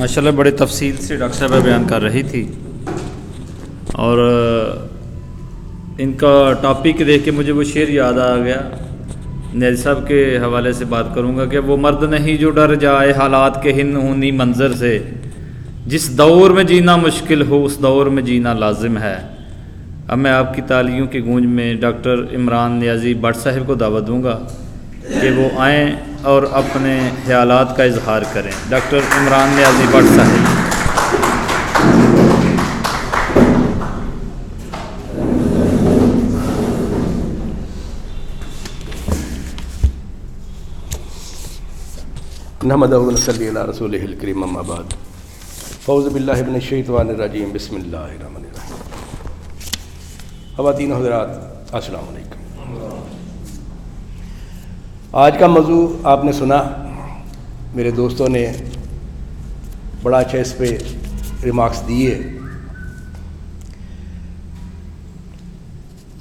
ماشاءاللہ بڑے تفصیل سے ڈاکٹر صاحبہ بیان کر رہی تھی، اور ان کا ٹاپک دیکھ کے مجھے وہ شعر یاد آ گیا۔ نیازی صاحب کے حوالے سے بات کروں گا کہ وہ مرد نہیں جو ڈر جائے حالات کے ہنہونی منظر سے، جس دور میں جینا مشکل ہو اس دور میں جینا لازم ہے۔ اب میں آپ کی تالیوں کی گونج میں ڈاکٹر عمران نیازی بٹ صاحب کو دعوت دوں گا کہ وہ آئیں اور اپنے خیالات کا اظہار کریں۔ ڈاکٹر عمران نیازی بٹ صاحب۔ نحمدہ و نصلی علی رسولہ الکریم، اما بعد، اعوذ باللہ من الشیطان الرجیم، بسم اللہ الرحمن الرحیم۔ خواتین و حضرات، السلام علیکم۔ آج کا موضوع آپ نے سنا، میرے دوستوں نے بڑا اچھا اس پہ ریمارکس دیے۔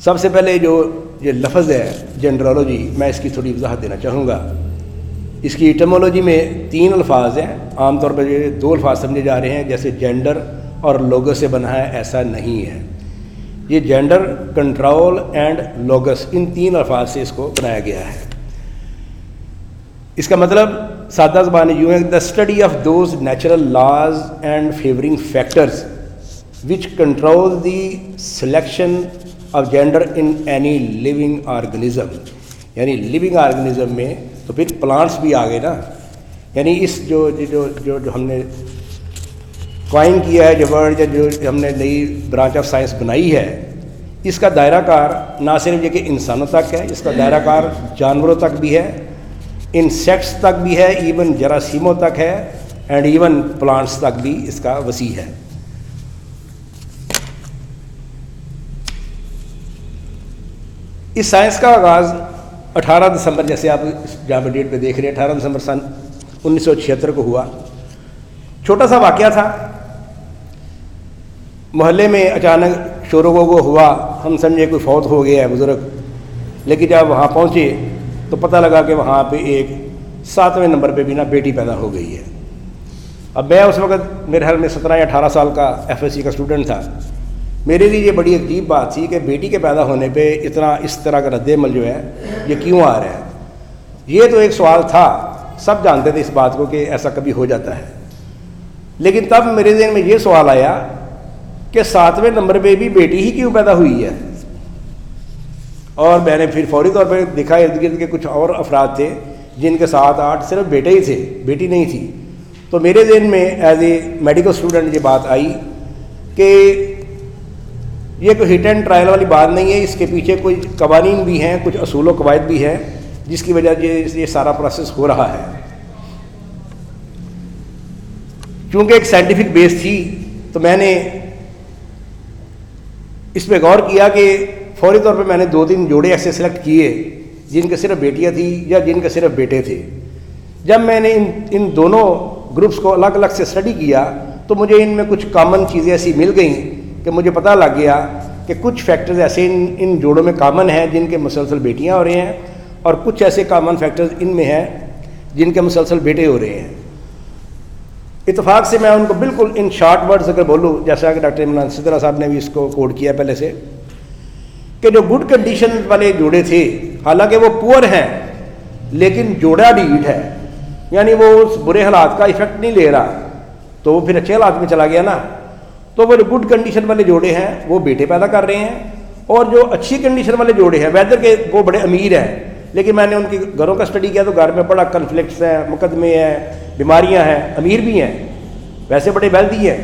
سب سے پہلے جو یہ لفظ ہے جنڈرولوجی، میں اس کی تھوڑی وضاحت دینا چاہوں گا۔ اس کی ایٹمولوجی میں 3 الفاظ ہیں، عام طور پر یہ 2 الفاظ سمجھے جا رہے ہیں، جیسے جینڈر اور لوگس سے بنا ہے، ایسا نہیں ہے۔ یہ جینڈر، کنٹرول اینڈ لوگس، ان 3 الفاظ سے اس کو بنایا گیا ہے۔ اس کا مطلب سادہ زبان یوں ہے، the study of those natural laws and favouring factors which control the selection of gender in any living organism. یعنی لیونگ آرگنزم میں تو پھر پلانٹس بھی آ گئے نا، یعنی اس جو ہم نے کوائن کیا ہے، جو ورڈ جو ہم نے نئی برانچ آف سائنس بنائی ہے، اس کا دائرہ کار نہ صرف یہ کہ انسانوں تک ہے، اس کا دائرہ کار جانوروں تک بھی ہے، انسیکٹس تک بھی ہے، ایون جراثیموں تک ہے، اینڈ ایون پلانٹس تک بھی اس کا وسیع ہے۔ اس سائنس کا آغاز 18 دسمبر، جیسے آپ جہاں پہ ڈیٹ پہ دیکھ رہے ہیں، 18 دسمبر سن 1976 کو ہوا۔ چھوٹا سا واقعہ تھا، محلے میں اچانک شور و گو ہوا، ہم سمجھے کوئی فوت ہو گیا ہے بزرگ، لیکن جب وہاں پہنچے تو پتہ لگا کہ وہاں پہ ایک 7ویں نمبر پہ بھی نا بیٹی پیدا ہو گئی ہے۔ اب میں اس وقت میرے خیال میں 17 یا 18 سال کا FSC کا اسٹوڈنٹ تھا۔ میرے لیے یہ بڑی عجیب بات تھی کہ بیٹی کے پیدا ہونے پہ اس طرح کا رد عمل جو ہے یہ کیوں آ رہا ہے۔ یہ تو ایک سوال تھا، سب جانتے تھے اس بات کو کہ ایسا کبھی ہو جاتا ہے، لیکن تب میرے ذہن میں یہ سوال آیا کہ 7ویں نمبر پہ بھی بیٹی ہی کیوں پیدا ہوئی ہے۔ اور میں نے پھر فوری طور پہ دیکھا ارد گرد کے کچھ اور افراد تھے جن کے 7-8 صرف بیٹے ہی تھے، بیٹی نہیں تھی۔ تو میرے ذہن میں ایز اے میڈیکل اسٹوڈنٹ یہ بات آئی کہ یہ کوئی ہٹ اینڈ ٹرائل والی بات نہیں ہے، اس کے پیچھے کوئی قوانین بھی ہیں، کچھ اصول و قواعد بھی ہیں، جس کی وجہ سے یہ سارا پروسیس ہو رہا ہے۔ چونکہ ایک سائنٹیفک بیس تھی تو میں نے اس پہ غور کیا کہ فوری طور پہ میں نے 2-3 جوڑے ایسے سلیکٹ کیے جن کے صرف بیٹیاں تھیں یا جن کے صرف بیٹے تھے۔ جب میں نے ان دونوں گروپس کو الگ الگ سے اسٹڈی کیا تو مجھے ان میں کچھ کامن چیزیں ایسی مل گئیں کہ مجھے پتہ لگ گیا کہ کچھ فیکٹرز ایسے ان جوڑوں میں کامن ہیں جن کے مسلسل بیٹیاں ہو رہی ہیں، اور کچھ ایسے کامن فیکٹرز ان میں ہیں جن کے مسلسل بیٹے ہو رہے ہیں۔ اتفاق سے میں ان کو بالکل ان شارٹ ورڈز اگر بولوں، جیسا کہ ڈاکٹر عمران سدرا صاحب نے بھی اس کو کوڈ کیا پہلے سے، کہ جو گڈ کنڈیشن والے جوڑے تھے، حالانکہ وہ پور ہیں لیکن جوڑا ڈیٹ ہے، یعنی وہ اس برے حالات کا ایفیکٹ نہیں لے رہا، تو وہ پھر اچھے حالات میں چلا گیا نا۔ تو وہ جو گڈ کنڈیشن والے جوڑے ہیں وہ بیٹے پیدا کر رہے ہیں، اور جو اچھی کنڈیشن والے جوڑے ہیں، ویدر کے وہ بڑے امیر ہیں، لیکن میں نے ان کے گھروں کا اسٹڈی کیا تو گھر میں بڑا کنفلکٹس ہیں، مقدمے ہیں، بیماریاں ہیں، امیر بھی ہیں، ویسے بڑے ویلدی ہیں،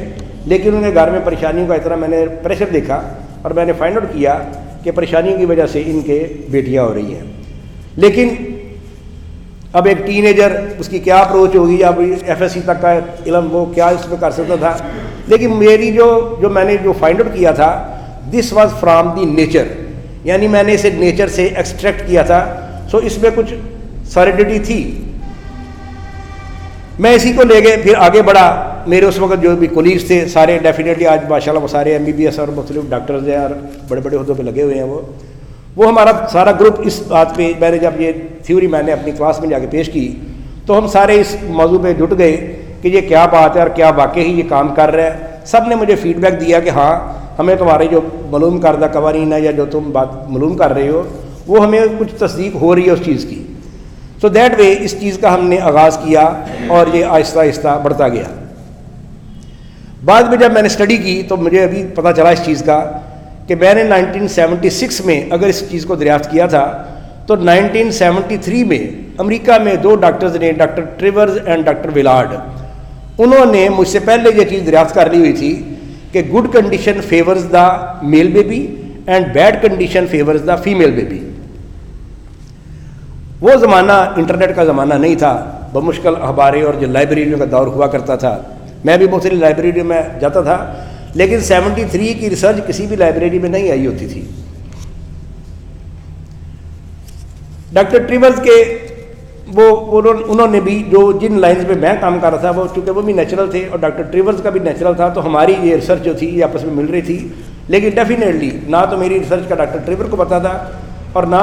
لیکن ان کے گھر میں پریشانیوں کا اتنا میں نے پریشر دیکھا، اور میں نے فائنڈ آؤٹ کیا کہ پریشانیوں کی وجہ سے ان کے بیٹیاں ہو رہی ہیں۔ لیکن اب ایک ٹین ایجر، اس کی کیا اپروچ ہوگی، اب FSC تک کا علم وہ کیا اس میں کر سکتا تھا، لیکن میری جو میں نے جو فائنڈ آؤٹ کیا تھا، this was from the nature, یعنی میں نے اسے نیچر سے ایکسٹریکٹ کیا تھا، سو اس میں کچھ سالیڈیٹی تھی۔ میں اسی کو لے کے پھر آگے بڑھا۔ میرے اس وقت جو بھی کولیگس تھے سارے ڈیفینیٹلی آج ماشاءاللہ وہ سارے MBBS اور مختلف ڈاکٹرز ہیں اور بڑے بڑے عہدوں پہ لگے ہوئے ہیں۔ وہ ہمارا سارا گروپ اس بات پہ، میں نے جب یہ تھیوری میں نے اپنی کلاس میں جا کے پیش کی تو ہم سارے اس موضوع پہ جٹ گئے کہ یہ کیا بات ہے اور کیا واقعی یہ کام کر رہا ہے. سب نے مجھے فیڈ بیک دیا کہ ہاں ہمیں تمہارے جو معلوم کردہ قوانین ہے یا جو تم بات معلوم کر رہے ہو وہ ہمیں کچھ تصدیق ہو رہی ہے اس چیز کی. سو دیٹ وے اس چیز کا ہم نے آغاز کیا اور یہ آہستہ آہستہ بڑھتا گیا. بعد میں جب میں نے اسٹڈی کی تو مجھے ابھی پتہ چلا اس چیز کا کہ میں نے 1976 میں اگر اس چیز کو دریافت کیا تھا تو 1973 میں امریکہ میں 2 ڈاکٹرز نے, ڈاکٹر ٹریورز اینڈ ڈاکٹر ویلارڈ, انہوں نے مجھ سے پہلے یہ چیز دریافت کر لی ہوئی تھی کہ good condition favours the male baby and bad condition favours the female baby. وہ زمانہ انٹرنیٹ کا زمانہ نہیں تھا, بمشکل اخباریں اور جو لائبریریوں کا دور ہوا کرتا تھا. میں بھی مختلف لائبریریوں میں جاتا تھا, لیکن 73 کی ریسرچ کسی بھی لائبریری میں نہیں آئی ہوتی تھی. ڈاکٹر ٹریورز کے انہوں نے بھی جو جن لائنز میں میں کام کر رہا تھا وہ چونکہ وہ بھی نیچرل تھے اور ڈاکٹر ٹریورز کا بھی نیچرل تھا, تو ہماری یہ ریسرچ جو تھی یہ آپس میں مل رہی تھی. لیکن ڈیفینیٹلی نہ تو میری ریسرچ کا ڈاکٹر ٹریور کو پتا تھا اور نہ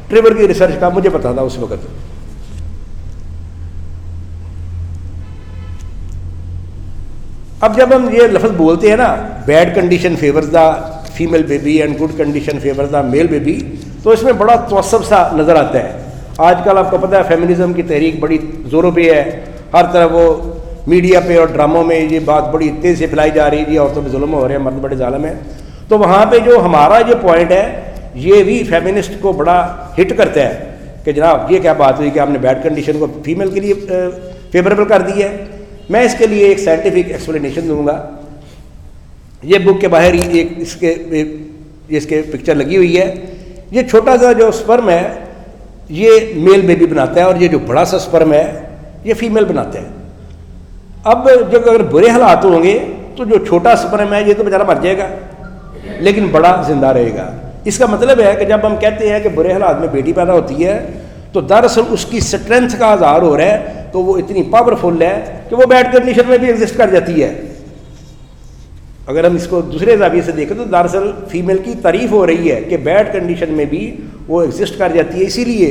ٹریور کی ریسرچ کا مجھے پتا تھا اس وقت. اب جب ہم یہ لفظ بولتے ہیں نا bad condition favours the female baby and good condition favours the male baby, تو اس میں بڑا توسب سا نظر آتا ہے. آج کل آپ کو پتہ ہے فیمنزم کی تحریک بڑی زوروں پہ ہے, ہر طرف وہ میڈیا پہ اور ڈراموں میں یہ بات بڑی تیز سے پھیلائی جا رہی ہے, عورتوں پہ ظلم ہو رہے ہیں, مرد بڑے ظالم ہیں. تو وہاں پہ جو ہمارا یہ پوائنٹ ہے یہ بھی فیمنسٹ کو بڑا ہٹ کرتا ہے کہ جناب یہ کیا بات ہوئی کہ آپ نے بیڈ کنڈیشن کو فیمیل کے لیے فیوریبل کر دی ہے. میں اس کے لیے ایک سائنٹیفک ایکسپلینیشن دوں گا. یہ بک کے باہر ہی ایک اس کے پکچر لگی ہوئی ہے. یہ چھوٹا سا جو سپرم ہے یہ میل بیبی بناتا ہے اور یہ جو بڑا سا سپرم ہے یہ فیمیل بناتا ہے. اب جب اگر برے حالات ہوں گے تو جو چھوٹا سپرم ہے یہ تو بیچارہ مر جائے گا لیکن بڑا زندہ رہے گا. اس کا مطلب ہے کہ جب ہم کہتے ہیں کہ برے حالات میں بیٹی پیدا ہوتی ہے تو دراصل اس کی اسٹرینتھ کا اظہار ہو رہا ہے, تو وہ اتنی پاورفل ہے کہ وہ بیڈ کنڈیشن میں بھی ایگزسٹ کر جاتی ہے. اگر ہم اس کو دوسرے زاویے سے دیکھیں تو دراصل فیمیل کی تعریف ہو رہی ہے کہ بیڈ کنڈیشن میں بھی وہ ایگزسٹ کر جاتی ہے. اسی لیے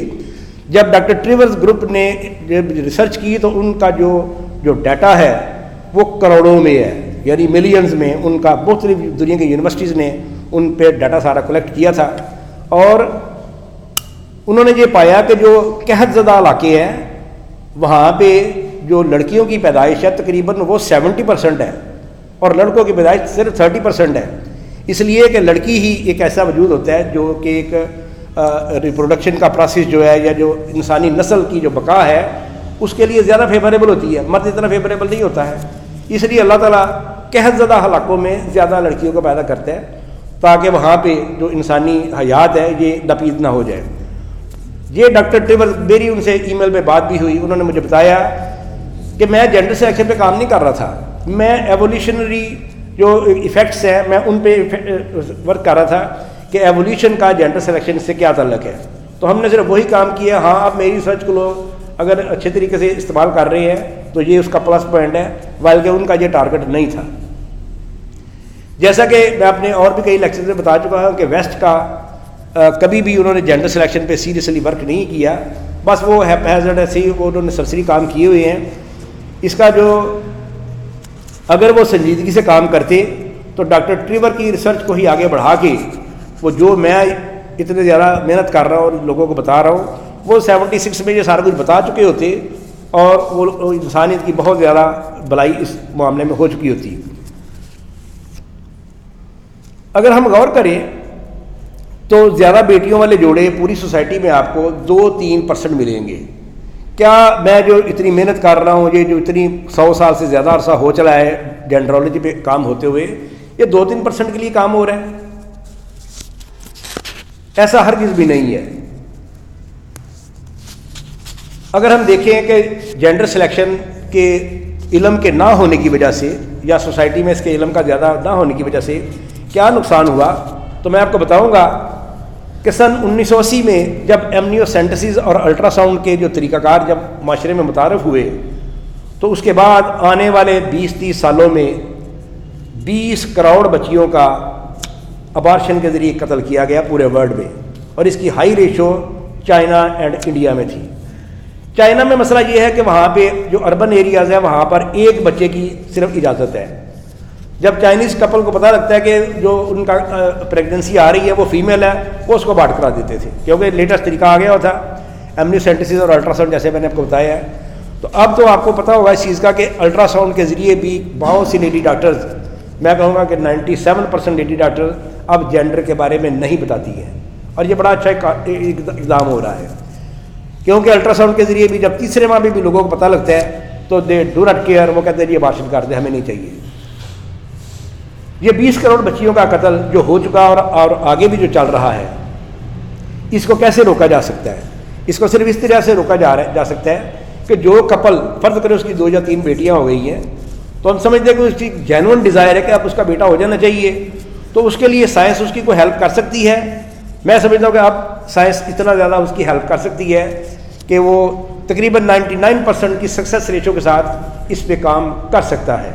جب ڈاکٹر ٹریورز گروپ نے ریسرچ کی تو ان کا جو ڈیٹا ہے وہ کروڑوں میں ہے, یعنی ملینز میں. ان کا مختلف دنیا کی یونیورسٹیز نے ان پہ ڈیٹا سارا کلیکٹ کیا تھا اور انہوں نے یہ پایا کہ جو قحط زدہ علاقے ہیں وہاں پہ جو لڑکیوں کی پیدائش ہے تقریباً وہ 70% ہے اور لڑکوں کی پیدائش صرف 30% ہے. اس لیے کہ لڑکی ہی ایک ایسا وجود ہوتا ہے جو کہ ایک ریپروڈکشن کا پروسیس جو ہے یا جو انسانی نسل کی جو بقا ہے اس کے لیے زیادہ فیوریبل ہوتی ہے, مرد اتنا فیوریبل نہیں ہوتا ہے. اس لیے اللہ تعالیٰ قحط زدہ علاقوں میں زیادہ لڑکیوں کو پیدا کرتا ہے تاکہ وہاں پہ جو انسانی حیات ہے یہ ناپید نہ ہو جائے. یہ ڈاکٹر ٹریور, میری ان سے ای میل میں بات بھی ہوئی, انہوں نے مجھے بتایا کہ میں جینڈر سلیکشن پہ کام نہیں کر رہا تھا, میں ایولیوشنری جو ایفیکٹس ہیں میں ان پہ ورک کر رہا تھا کہ ایولیوشن کا جینڈر سلیکشن سے کیا تعلق ہے. تو ہم نے صرف وہی کام کیا. ہاں اب میری ریسرچ کو لوگ اگر اچھے طریقے سے استعمال کر رہے ہیں تو یہ اس کا پلس پوائنٹ ہے, بلکہ ان کا یہ ٹارگٹ نہیں تھا. جیسا کہ میں اپنے اور بھی کئی لیکچر میں بتا چکا ہوں کہ ویسٹ کا کبھی بھی انہوں نے جینڈر سلیکشن پہ سیریسلی ورک نہیں کیا, بس وہ ہیپیزڈ ایسے ہی وہ انہوں نے سرسری کام کیے ہوئے ہیں. اس کا جو اگر وہ سنجیدگی سے کام کرتے تو ڈاکٹر ٹریور کی ریسرچ کو ہی آگے بڑھا کے وہ جو میں اتنے زیادہ محنت کر رہا ہوں اور لوگوں کو بتا رہا ہوں وہ 76 میں یہ سارا کچھ بتا چکے ہوتے اور وہ انسانیت کی بہت زیادہ بھلائی اس معاملے میں ہو چکی ہوتی. اگر ہم غور کریں تو زیادہ بیٹیوں والے جوڑے پوری سوسائٹی میں آپ کو 2-3% ملیں گے. کیا میں جو اتنی محنت کر رہا ہوں, یہ جو اتنی 100 سال سے زیادہ عرصہ ہو چلا ہے جینڈرولوجی پہ کام ہوتے ہوئے, یہ 2-3% کے لیے کام ہو رہا ہے؟ ایسا ہرگز بھی نہیں ہے. اگر ہم دیکھیں کہ جینڈر سلیکشن کے علم کے نہ ہونے کی وجہ سے یا سوسائٹی میں اس کے علم کا زیادہ نہ ہونے کی وجہ سے کیا نقصان ہوا, تو میں آپ کو بتاؤں گا کہ سن 1980 میں جب ایمنیو سینٹسز اور الٹرا ساؤنڈ کے جو طریقہ کار جب معاشرے میں متعارف ہوئے تو اس کے بعد آنے والے 20-30 سالوں میں 20 کروڑ بچیوں کا ابارشن کے ذریعے قتل کیا گیا پورے ورلڈ میں, اور اس کی high ratio China and India میں تھی. چائنا میں مسئلہ یہ ہے کہ وہاں پہ جو اربن ایریاز ہے وہاں پر ایک بچے کی صرف اجازت ہے. جب چائنیز کپل کو پتہ لگتا ہے کہ جو ان کا پریگننسی آ رہی ہے وہ فیمیل ہے, وہ اس کو ابارٹ کرا دیتے تھے, کیونکہ لیٹسٹ طریقہ آ گیا تھا ایمنیوسینٹسس اور الٹرا ساؤنڈ, جیسے میں نے آپ کو بتایا ہے. تو اب تو آپ کو پتہ ہوگا اس چیز کا کہ الٹرا ساؤنڈ کے ذریعے بھی بہت سی لیڈی ڈاکٹرز, میں کہوں گا کہ 97% لیڈی ڈاکٹر اب جینڈر کے بارے میں نہیں بتاتی ہیں, اور یہ بڑا اچھا اقدام ہو رہا ہے, کیونکہ الٹرا ساؤنڈ کے ذریعے بھی جب تیسرے ماہ بھی لوگوں کو پتہ لگتا ہے تو دے ڈو ناٹ کیئر, وہ کہتے ہیں جی ابارشن کر دیں, ہمیں نہیں چاہیے. یہ 20 کروڑ بچیوں کا قتل جو ہو چکا اور آگے بھی جو چل رہا ہے, اس کو کیسے روکا جا سکتا ہے؟ اس کو صرف اس طرح سے روکا جا سکتا ہے کہ جو کپل فرض کرے اس کی 2 یا 3 بیٹیاں ہو گئی ہیں, تو ہم سمجھتے ہیں کہ اس کی جینون ڈیزائر ہے کہ اب اس کا بیٹا ہو جانا چاہیے, تو اس کے لیے سائنس اس کی کوئی ہیلپ کر سکتی ہے. میں سمجھتا ہوں کہ اب سائنس اتنا زیادہ اس کی ہیلپ کر سکتی ہے کہ وہ تقریباً 99% کی سکسیس ریشو کے ساتھ اس پہ کام کر سکتا ہے.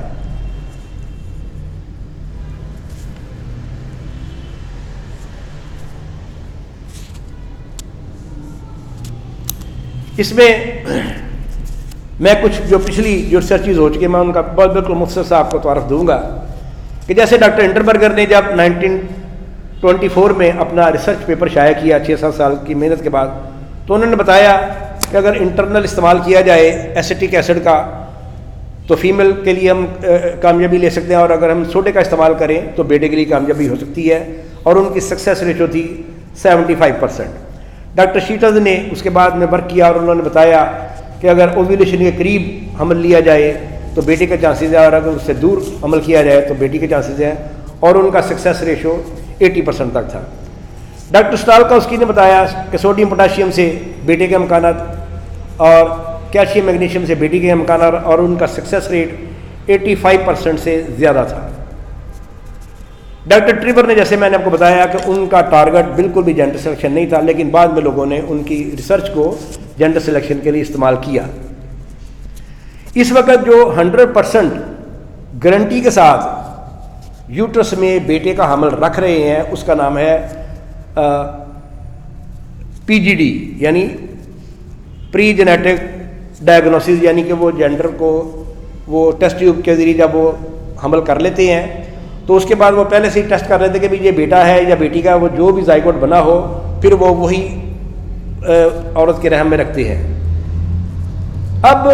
اس میں کچھ جو پچھلی جو ریسرچز ہو چکی میں ان کا بالکل مختصر سے آپ کو تعارف دوں گا کہ جیسے ڈاکٹر انٹربرگر نے جب 1924 میں اپنا ریسرچ پیپر شائع کیا 6-7 سال کی محنت کے بعد, تو انہوں نے بتایا کہ اگر انٹرنل استعمال کیا جائے ایسیٹک ایسڈ کا تو فیمیل کے لیے ہم کامیابی لے سکتے ہیں, اور اگر ہم سوڈے کا استعمال کریں تو بیٹے کے لیے کامیابی ہو سکتی ہے, اور ان کی سکسیس ریشو تھی 75%. ڈاکٹر شیٹرز نے اس کے بعد میں ورک کیا اور انہوں نے بتایا کہ اگر اوویلیشن کے قریب حمل لیا جائے تو بیٹے کے چانسز ہیں, اور اگر اس سے دور عمل کیا جائے تو بیٹی کے چانسز ہیں, اور ان کا سکسیس ریشو 80% تک تھا. ڈاکٹر اسٹالکوسکی نے بتایا کہ سوڈیم پوٹاشیم سے بیٹے کے امکانات اور کیلشیم میگنیشیم سے بیٹی کے امکانات, اور ان کا سکسیس ریٹ 85% سے زیادہ تھا. ڈاکٹر ٹریور نے جیسے میں نے آپ کو بتایا کہ ان کا ٹارگٹ بالکل بھی جینڈر سلیکشن نہیں تھا, لیکن بعد میں لوگوں نے ان کی ریسرچ کو جینڈر سلیکشن کے لیے استعمال کیا. اس وقت جو 100% گارنٹی کے ساتھ یوٹرس میں بیٹے کا حمل رکھ رہے ہیں اس کا نام ہے PGD, یعنی پری جینیٹک ڈائگنوسس, یعنی کہ وہ جینڈر کو وہ ٹیسٹ ٹیوب کے ذریعے جب وہ حمل کر لیتے ہیں تو اس کے بعد وہ پہلے سے ہی ٹیسٹ کر لیتے کہ بھی یہ بیٹا ہے یا بیٹی کا, وہ جو بھی زائگوٹ بنا ہو پھر وہ وہی عورت کے رحم میں رکھتے ہیں. اب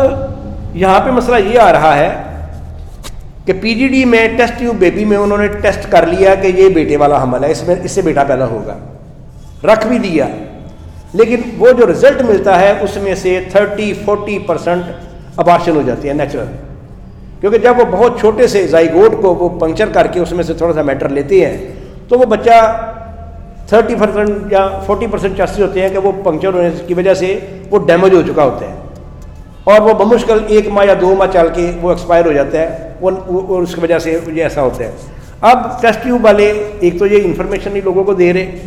یہاں پہ مسئلہ یہ آ رہا ہے کہ PGD میں ٹیسٹ ٹیوب بیبی میں انہوں نے ٹیسٹ کر لیا کہ یہ بیٹے والا حمل ہے, اس سے بیٹا پیدا ہوگا, رکھ بھی دیا, لیکن وہ جو رزلٹ ملتا ہے اس میں سے 30-40% ابارشن ہو جاتی ہے نیچرل, کیونکہ جب وہ بہت چھوٹے سے زائگوٹ کو وہ پنکچر کر کے اس میں سے تھوڑا سا میٹر لیتے ہیں تو وہ بچہ 30% یا 40% چانسز ہوتے ہیں کہ وہ پنکچر ہونے کی وجہ سے وہ ڈیمیج ہو چکا ہوتا ہے, اور وہ بمشکل 1 ماہ یا 2 ماہ چل کے وہ ایکسپائر ہو جاتا ہے, وہ اس کی وجہ سے یہ ایسا ہوتا ہے. اب ٹیسٹ ٹیوب والے ایک تو یہ انفارمیشن نہیں لوگوں کو دے رہے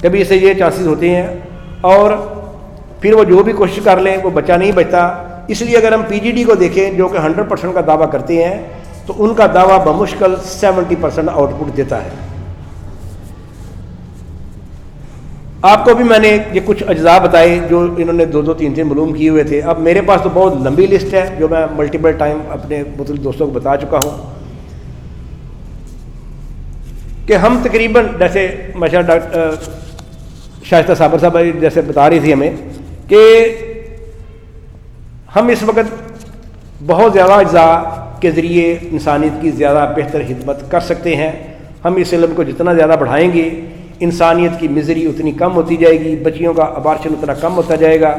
کبھی اس سے یہ چانسز ہوتے ہیں, اور پھر وہ جو بھی کوشش کر لیں وہ بچہ نہیں بچتا. اس لیے اگر ہم PGD کو دیکھیں جو کہ 100% کا دعویٰ کرتے ہیں تو ان کا دعویٰ بمشکل 70% آؤٹ پٹ دیتا ہے. آپ کو بھی میں نے یہ کچھ اجزاء بتائے جو انہوں نے 2-3 معلوم کیے ہوئے تھے. اب میرے پاس تو بہت لمبی لسٹ ہے جو میں ملٹیپل ٹائم اپنے مختلف دوستوں کو بتا چکا ہوں کہ ہم تقریباً جیسے ماشاء ڈاکٹر شائستہ صابر صاحب جیسے بتا رہی تھی ہمیں کہ ہم اس وقت بہت زیادہ اجزاء کے ذریعے انسانیت کی زیادہ بہتر خدمت کر سکتے ہیں. ہم اس علم کو جتنا زیادہ بڑھائیں گے انسانیت کی مزری اتنی کم ہوتی جائے گی, بچیوں کا ابارشن اتنا کم ہوتا جائے گا.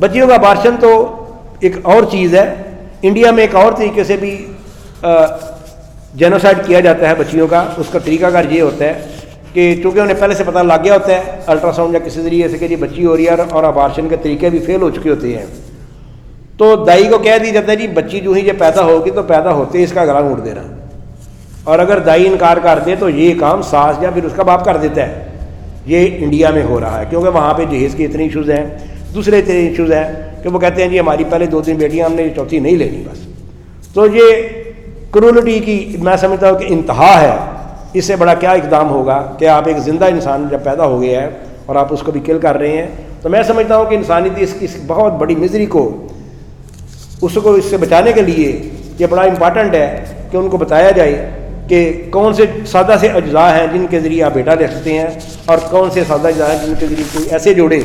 بچیوں کا ابارشن تو ایک اور چیز ہے, انڈیا میں ایک اور طریقے سے بھی جینوسائڈ کیا جاتا ہے بچیوں کا. اس کا طریقہ کار یہ ہوتا ہے کہ چونکہ انہیں پہلے سے پتہ لگ گیا ہوتا ہے الٹرا ساؤنڈ یا کسی ذریعے سے کہ یہ بچی ہو رہی ہے اور ابارشن کے طریقے بھی فیل ہو چکے ہوتے ہیں, تو دائی کو کہہ دیا جاتا ہے جی بچی جو ہی یہ پیدا ہوگی تو پیدا ہوتے ہی اس کا گلا گھونٹ دینا, اور اگر دائی انکار کر دے تو یہ کام ساس یا پھر اس کا باپ کر دیتا ہے. یہ انڈیا میں ہو رہا ہے کیونکہ وہاں پہ جہیز کے اتنے ایشوز ہیں. دوسرے اتنے ایشوز ہیں کہ وہ کہتے ہیں جی ہماری پہلے 2-3 بیٹیاں ہم نے چوتھی نہیں لینی بس. تو یہ کرولٹی کی میں سمجھتا ہوں کہ انتہا ہے. اس سے بڑا کیا اقدام ہوگا کہ آپ ایک زندہ انسان جب پیدا ہو گیا ہے اور آپ اس کو بھی کل کر رہے ہیں, تو میں سمجھتا ہوں کہ انسانیت اس بہت بڑی مزری کو اس کو اس سے بچانے کے لیے یہ بڑا امپارٹنٹ ہے کہ ان کو بتایا جائے کہ کون سے سادہ سے اجزاء ہیں جن کے ذریعے آپ بیٹا لے سکتے ہیں، اور کون سے سادہ اجزاء ہیں جن کے ذریعے کوئی ایسے جوڑے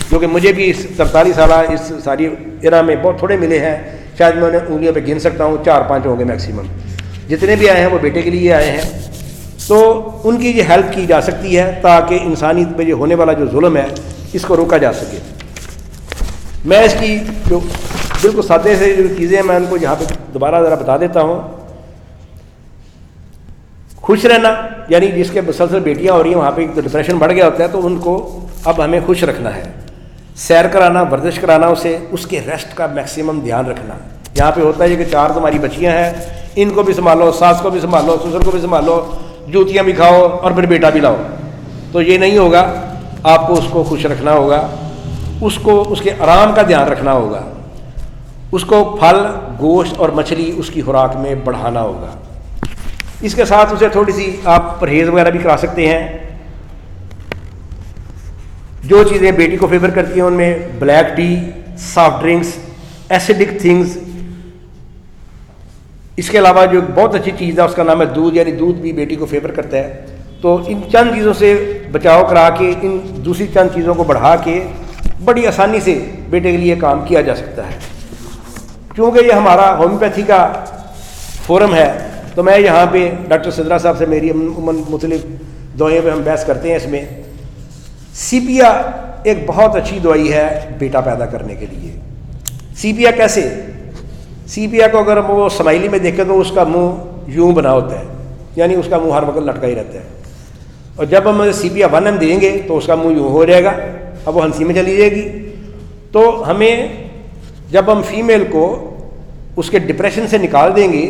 جو کہ مجھے بھی اس 43 سالہ اس ساری ایرا میں بہت تھوڑے ملے ہیں، شاید میں انہیں انگلیوں پہ گن سکتا ہوں، 4-5 ہوں گے میکسیمم، جتنے بھی آئے ہیں وہ بیٹے کے لیے آئے ہیں. تو ان کی یہ ہیلپ کی جا سکتی ہے تاکہ انسانیت پہ جو ہونے والا جو ظلم ہے اس کو روکا جا سکے. میں اس کی جو بالکل سادے سے جو چیزیں ہیں میں ان کو یہاں پہ دوبارہ ذرا بتا دیتا ہوں. خوش رہنا، یعنی جس کے مسلسل بیٹیاں ہو رہی ہیں وہاں پہ ڈپریشن بڑھ گیا ہوتا ہے، تو ان کو اب ہمیں خوش رکھنا ہے. سیر کرانا، ورزش کرانا اسے، اس کے ریسٹ کا میکسیمم دھیان رکھنا. یہاں پہ ہوتا ہے کہ 4 تمہاری بچیاں ہیں، ان کو بھی سنبھالو، ساس کو بھی سنبھالو، سسر کو بھی سنبھالو، جوتیاں بھی کھاؤ اور پھر بیٹا بھی لاؤ. تو یہ نہیں ہوگا. آپ کو اس کو خوش رکھنا ہوگا، اس کو اس کے آرام کا دھیان رکھنا ہوگا، اس کو پھل، گوشت اور مچھلی اس کی خوراک میں بڑھانا ہوگا. اس کے ساتھ اسے تھوڑی سی آپ پرہیز وغیرہ بھی کرا سکتے ہیں. جو چیزیں بیٹی کو فیور کرتی ہیں ان میں black tea, soft drinks, acidic things. اس کے علاوہ جو بہت اچھی چیز ہے اس کا نام ہے دودھ، یعنی دودھ بھی بیٹی کو فیور کرتا ہے. تو ان چند چیزوں سے بچاؤ کرا کے ان دوسری چند چیزوں کو بڑھا کے بڑی آسانی سے بیٹے کے لیے کام کیا جا سکتا ہے. کیونکہ یہ ہمارا ہومیوپیتھی کا فورم ہے تو میں یہاں پہ ڈاکٹر سدرا صاحب سے میری مختلف دوائیوں پہ ہم بحث کرتے ہیں. اس میں سیپیا ایک بہت اچھی دوائی ہے بیٹا پیدا کرنے کے لیے. سیپیا کیسے؟ سیپیا کو اگر وہ سمائلی میں دیکھیں تو اس کا منہ یوں بنا ہوتا ہے، یعنی اس کا منہ ہر وقت لٹکا ہی رہتا ہے. اور جب ہم سیپیا 1 دیں گے تو اس کا منہ یوں ہو جائے گا، اب وہ ہنسی میں چلی جائے گی. تو ہمیں جب ہم فیمیل کو اس کے ڈپریشن سے نکال دیں گے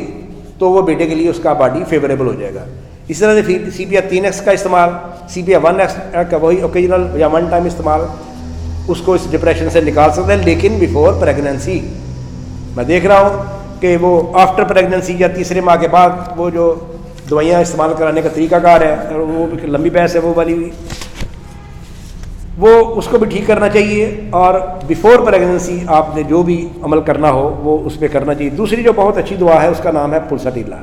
تو وہ بیٹے کے لیے اس کا باڈی فیوریبل ہو جائے گا. اس طرح سے سیپیا 3x کا استعمال، سیپیا 1x کا وہی اوکیجنل یا 1 ٹائم استعمال اس کو اس ڈپریشن سے نکال سکتا ہے. لیکن بیفور پریگننسی میں دیکھ رہا ہوں کہ وہ آفٹر پریگننسی یا تیسرے ماہ کے بعد وہ جو دوائیاں استعمال کرانے کا طریقہ کار ہے، اور وہ لمبی بحث ہے وہ والی بھی، وہ اس کو بھی ٹھیک کرنا چاہیے. اور بیفور پریگننسی آپ نے جو بھی عمل کرنا ہو وہ اس پہ کرنا چاہیے. دوسری جو بہت اچھی دعا ہے اس کا نام ہے پلساٹیلا.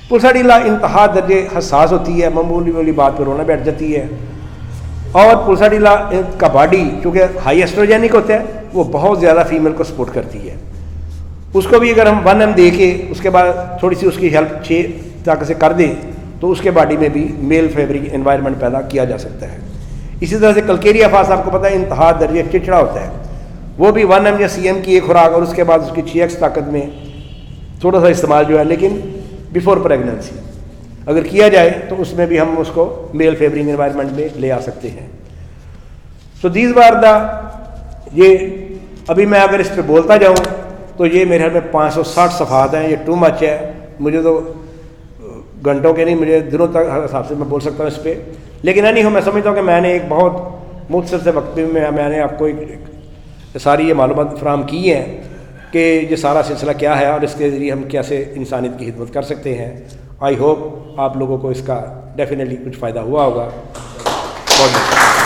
پلساٹیلا انتہا درجے حساس ہوتی ہے، معمولی بات پہ رونا بیٹھ جاتی ہے. اور پلساٹیلا کا باڈی چونکہ ہائی ایسٹروجینک ہوتا ہے وہ بہت زیادہ فیمیل کو سپورٹ کرتی ہے. اس کو بھی اگر ہم 1 دے کے اس کے بعد تھوڑی سی اس کی ہیلپ 6 تک سے کر دیں تو اس کے باڈی میں بھی میل فیورنگ انوائرمنٹ پیدا کیا جا سکتا ہے. اسی طرح سے کلکیریا فاس آپ کو پتہ ہے انتہا درجے چڑچڑا ہوتا ہے، وہ بھی 1 یا CM کی ایک خوراک اور اس کے بعد اس کی 6x طاقت میں تھوڑا سا استعمال جو ہے، لیکن بیفور پریگننسی اگر کیا جائے تو اس میں بھی ہم اس کو میل فیورنگ انوائرمنٹ میں لے آ سکتے ہیں. تو دیز بار یہ ابھی میں اگر اس پہ بولتا جاؤں تو یہ میرے خیال میں 560 صفحات ہیں. یہ ٹو مچ ہے، مجھے تو گھنٹوں کے نہیں، مجھے دنوں تک حساب سے میں بول سکتا ہوں اس پہ. لیکن نہیں ہو میں سمجھتا ہوں کہ میں نے ایک بہت مختصر سے وقت میں نے آپ کو ایک ساری یہ معلومات فراہم کی ہیں کہ یہ سارا سلسلہ کیا ہے اور اس کے ذریعے ہم کیسے انسانیت کی خدمت کر سکتے ہیں. آئی ہوپ آپ لوگوں کو اس کا ڈیفینیٹلی کچھ فائدہ ہوا ہوگا. بہت